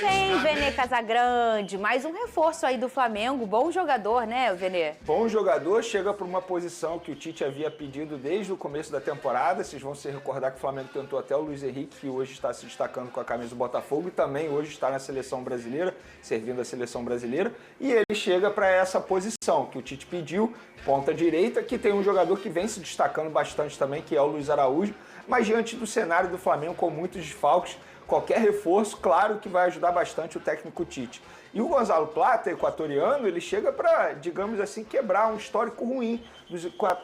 Tem Vene Casagrande, mais um reforço aí do Flamengo. Bom jogador, né, Vene? Bom jogador, chega para uma posição que o Tite havia pedido desde o começo da temporada. Vocês vão se recordar que o Flamengo tentou até o Luiz Henrique, que hoje está se destacando com a camisa do Botafogo e também hoje está na seleção brasileira, servindo a seleção brasileira. E ele chega para essa posição que o Tite pediu, ponta direita, que tem um jogador que vem se destacando bastante também, que é o Luiz Araújo. Mas diante do cenário do Flamengo com muitos desfalques, qualquer reforço, claro que vai ajudar bastante o técnico Tite. E o Gonzalo Plata, equatoriano, ele chega para, digamos assim, quebrar um histórico ruim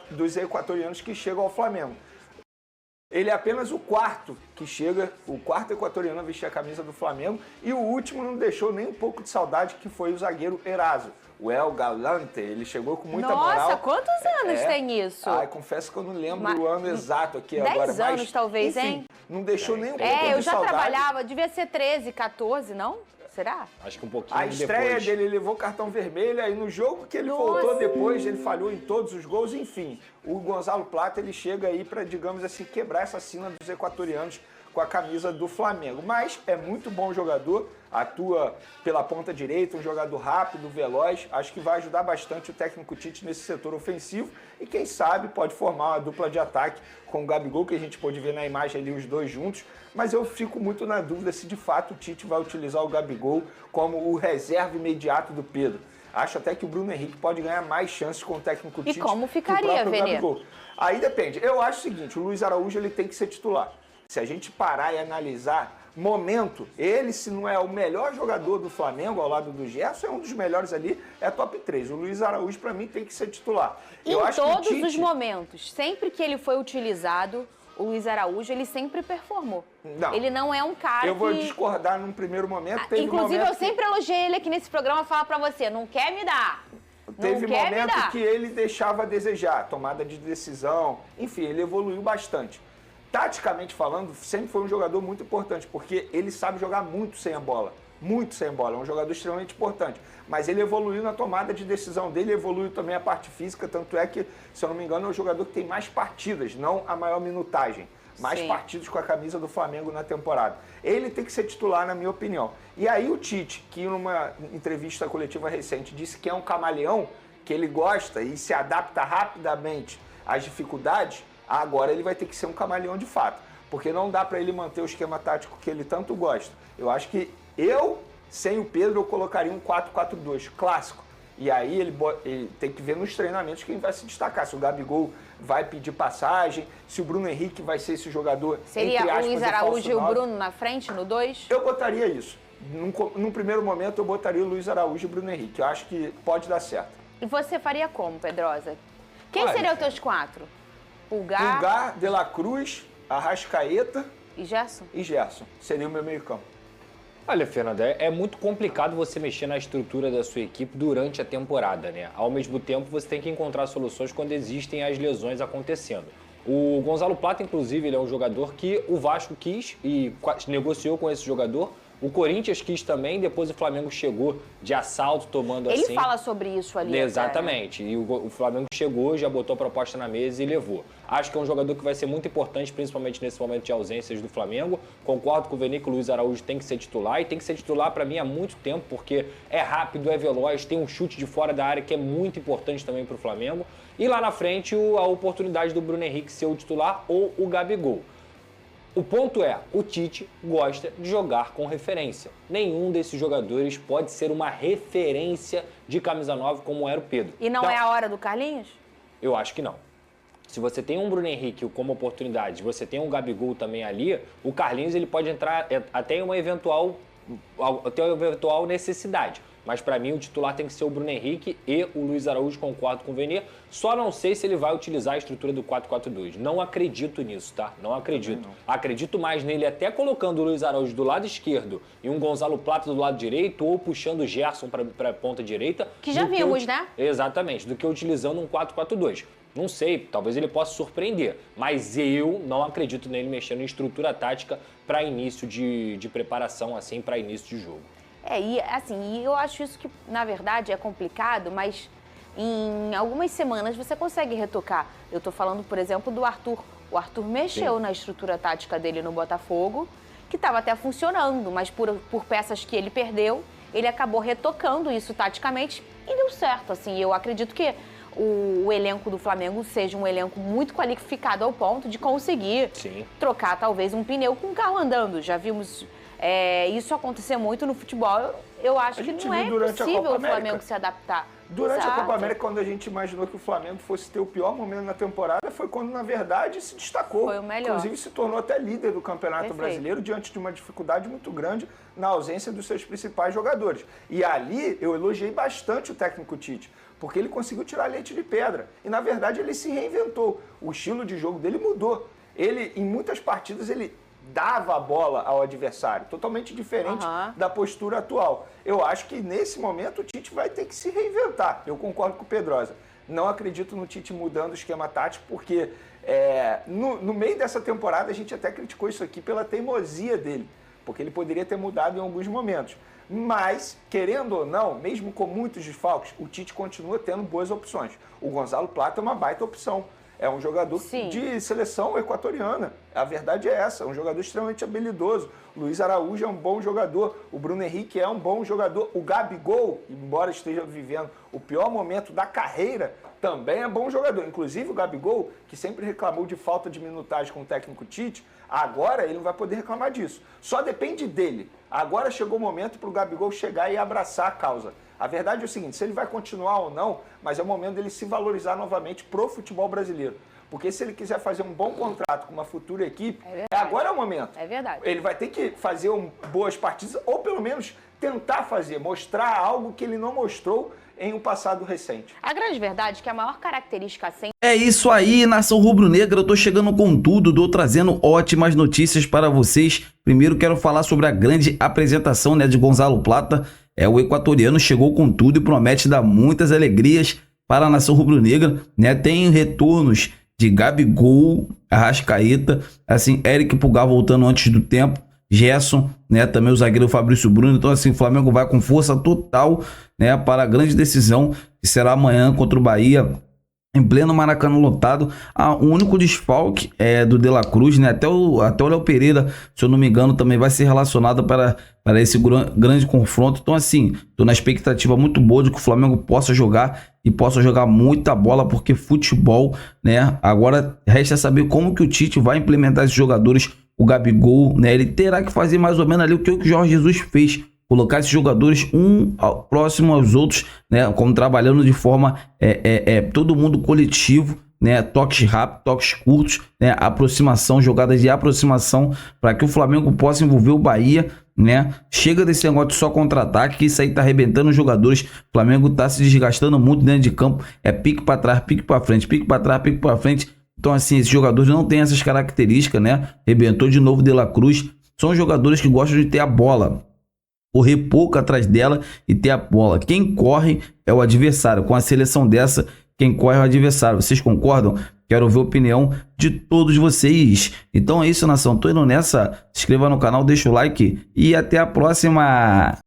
dos equatorianos que chegam ao Flamengo. Ele é apenas o quarto equatoriano a vestir a camisa do Flamengo, e o último não deixou nem um pouco de saudade, que foi o zagueiro Eraso. O El Galante, ele chegou com muita moral. Nossa, quantos anos tem isso? Ai, confesso que eu não lembro o ano exato aqui agora. 10 anos talvez, enfim, hein? Não deixou nem um pouco de saudade. Eu já trabalhava, devia ser 13, 14, não? Será? Acho que um pouquinho depois. A estreia dele, ele levou cartão vermelho, aí no jogo que ele voltou depois, ele falhou em todos os gols, enfim. O Gonzalo Plata, ele chega aí para, digamos assim, quebrar essa sina dos equatorianos com a camisa do Flamengo. Mas é muito bom jogador, atua pela ponta direita, um jogador rápido, veloz. Acho que vai ajudar bastante o técnico Tite nesse setor ofensivo e quem sabe pode formar uma dupla de ataque com o Gabigol, que a gente pôde ver na imagem ali os dois juntos. Mas eu fico muito na dúvida se de fato o Tite vai utilizar o Gabigol como o reserva imediato do Pedro. Acho até que o Bruno Henrique pode ganhar mais chances com o técnico Tite. E como ficaria, Vene? Aí depende. Eu acho o seguinte, o Luiz Araújo ele tem que ser titular. Se a gente parar e analisar momento, ele, se não é o melhor jogador do Flamengo ao lado do Gerson, é um dos melhores ali, é top 3. O Luiz Araújo, para mim, tem que ser titular. Em todos os momentos, sempre que ele foi utilizado, o Luiz Araújo, ele sempre performou. Não. Ele não é um cara Eu vou discordar num primeiro momento. Inclusive, eu sempre elogiei ele aqui nesse programa, falar pra você, não quer me dar. Teve momento que ele deixava a desejar, tomada de decisão, enfim, ele evoluiu bastante. Taticamente falando, sempre foi um jogador muito importante, porque ele sabe jogar muito sem a bola. Muito sem bola, é um jogador extremamente importante. Mas ele evoluiu na tomada de decisão dele, evoluiu também a parte física, tanto é que, se eu não me engano, é o jogador que tem mais partidas, não a maior minutagem. Mais partidas com a camisa do Flamengo na temporada. Ele tem que ser titular, na minha opinião. E aí o Tite, que numa entrevista coletiva recente disse que é um camaleão, que ele gosta e se adapta rapidamente às dificuldades, agora ele vai ter que ser um camaleão de fato. Porque não dá para ele manter o esquema tático que ele tanto gosta. Eu acho que sem o Pedro, eu colocaria um 4-4-2 clássico. E aí ele tem que ver nos treinamentos quem vai se destacar. Se o Gabigol vai pedir passagem, se o Bruno Henrique vai ser esse jogador, seria entre aspas, o Luiz Araújo e o Bruno na frente, no 2? Eu botaria isso. Num primeiro momento, eu botaria o Luiz Araújo e o Bruno Henrique. Eu acho que pode dar certo. E você faria como, Pedrosa? Quem seriam os teus 4? Pulgar, De La Cruz, Arrascaeta e Gerson? E Gerson. Seria o meu meio-campo. Olha, Fernanda, é muito complicado você mexer na estrutura da sua equipe durante a temporada, né? Ao mesmo tempo, você tem que encontrar soluções quando existem as lesões acontecendo. O Gonzalo Plata, inclusive, ele é um jogador que o Vasco quis e negociou com esse jogador. O Corinthians quis também, depois o Flamengo chegou de assalto, tomando assim... Ele fala sobre isso ali. Exatamente. E o Flamengo chegou, já botou a proposta na mesa e levou. Acho que é um jogador que vai ser muito importante, principalmente nesse momento de ausências do Flamengo. Concordo com o Vene que o Luiz Araújo tem que ser titular. E tem que ser titular para mim há muito tempo, porque é rápido, é veloz, tem um chute de fora da área que é muito importante também para o Flamengo. E lá na frente, a oportunidade do Bruno Henrique ser o titular ou o Gabigol. O ponto é, o Tite gosta de jogar com referência. Nenhum desses jogadores pode ser uma referência de camisa 9 como era o Pedro. E não é a hora do Carlinhos? Eu acho que não. Se você tem um Bruno Henrique como oportunidade, você tem um Gabigol também ali, o Carlinhos ele pode entrar até em uma eventual necessidade. Mas para mim o titular tem que ser o Bruno Henrique e o Luiz Araújo, concordo com o Vene. Só não sei se ele vai utilizar a estrutura do 4-4-2. Não acredito nisso, tá? Não acredito. Acredito mais nele até colocando o Luiz Araújo do lado esquerdo e um Gonzalo Plata do lado direito ou puxando o Gerson para a ponta direita. Que já vimos, né? Exatamente, do que utilizando um 4-4-2. Não sei, talvez ele possa surpreender, mas eu não acredito nele mexendo em estrutura tática para início de preparação, assim, para início de jogo. E assim, eu acho isso que, na verdade, é complicado, mas em algumas semanas você consegue retocar. Eu tô falando, por exemplo, do Arthur. O Arthur mexeu na estrutura tática dele no Botafogo que estava até funcionando, mas por peças que ele perdeu, ele acabou retocando isso taticamente e deu certo, assim. Eu acredito que o elenco do Flamengo seja um elenco muito qualificado ao ponto de conseguir trocar talvez um pneu com um carro andando. Já vimos isso acontecer muito no futebol. Eu acho que não é impossível o Flamengo se adaptar. Durante a Copa América, quando a gente imaginou que o Flamengo fosse ter o pior momento na temporada, foi quando, na verdade, se destacou. Foi o melhor. Inclusive, se tornou até líder do Campeonato Brasileiro, diante de uma dificuldade muito grande na ausência dos seus principais jogadores. E ali, eu elogiei bastante o técnico Tite, porque ele conseguiu tirar leite de pedra. E, na verdade, ele se reinventou. O estilo de jogo dele mudou. Ele, em muitas partidas, ele dava a bola ao adversário, totalmente diferente da postura atual. Eu acho que nesse momento o Tite vai ter que se reinventar. Eu concordo com o Pedrosa. Não acredito no Tite mudando o esquema tático, porque no meio dessa temporada a gente até criticou isso aqui pela teimosia dele, porque ele poderia ter mudado em alguns momentos. Mas, querendo ou não, mesmo com muitos desfalques, o Tite continua tendo boas opções. O Gonzalo Plata é uma baita opção. É um jogador de seleção equatoriana. A verdade é essa, é um jogador extremamente habilidoso. Luiz Araújo é um bom jogador. O Bruno Henrique é um bom jogador. O Gabigol, embora esteja vivendo o pior momento da carreira, também é bom jogador. Inclusive o Gabigol, que sempre reclamou de falta de minutagem com o técnico Tite, agora ele não vai poder reclamar disso. Só depende dele. Agora chegou o momento para o Gabigol chegar e abraçar a causa. A verdade é o seguinte, se ele vai continuar ou não, mas é o momento dele se valorizar novamente pro futebol brasileiro. Porque se ele quiser fazer um bom contrato com uma futura equipe, agora é o momento. É verdade. Ele vai ter que fazer boas partidas, ou pelo menos tentar fazer, mostrar algo que ele não mostrou em um passado recente. A grande verdade é que a maior característica sempre... É isso aí, nação rubro-negra, eu tô chegando com tudo, tô trazendo ótimas notícias para vocês. Primeiro quero falar sobre a grande apresentação, de Gonzalo Plata. O equatoriano chegou com tudo e promete dar muitas alegrias para a nação rubro-negra, Tem retornos de Gabigol, Arrascaeta, assim, Eric Pulgar voltando antes do tempo, Gerson, também o zagueiro Fabrício Bruno. Então, assim, o Flamengo vai com força total, para a grande decisão que será amanhã contra o Bahia, em pleno Maracanã lotado. O único desfalque é do De La Cruz, até o Léo Pereira, se eu não me engano, também vai ser relacionado para esse grande confronto. Então, assim, estou na expectativa muito boa de que o Flamengo possa jogar e possa jogar muita bola, porque futebol, agora resta saber como que o Tite vai implementar esses jogadores. O Gabigol, ele terá que fazer mais ou menos ali o que o Jorge Jesus fez, colocar esses jogadores próximo aos outros, como trabalhando de forma todo mundo coletivo, toques rápidos, toques curtos, aproximação, jogadas de aproximação, para que o Flamengo possa envolver o Bahia, Chega desse negócio de só contra-ataque, que isso aí tá arrebentando os jogadores. O Flamengo tá se desgastando muito dentro de campo, pique para trás, pique para frente, pique para trás, pique para frente. Então, assim, esses jogadores não têm essas características, Arrebentou de novo De La Cruz. São jogadores que gostam de ter a bola, correr pouco atrás dela e ter a bola. Quem corre é o adversário. Com a seleção dessa, quem corre é o adversário. Vocês concordam? Quero ver a opinião de todos vocês. Então é isso, nação. Tô indo nessa. Se inscreva no canal, deixa o like e até a próxima.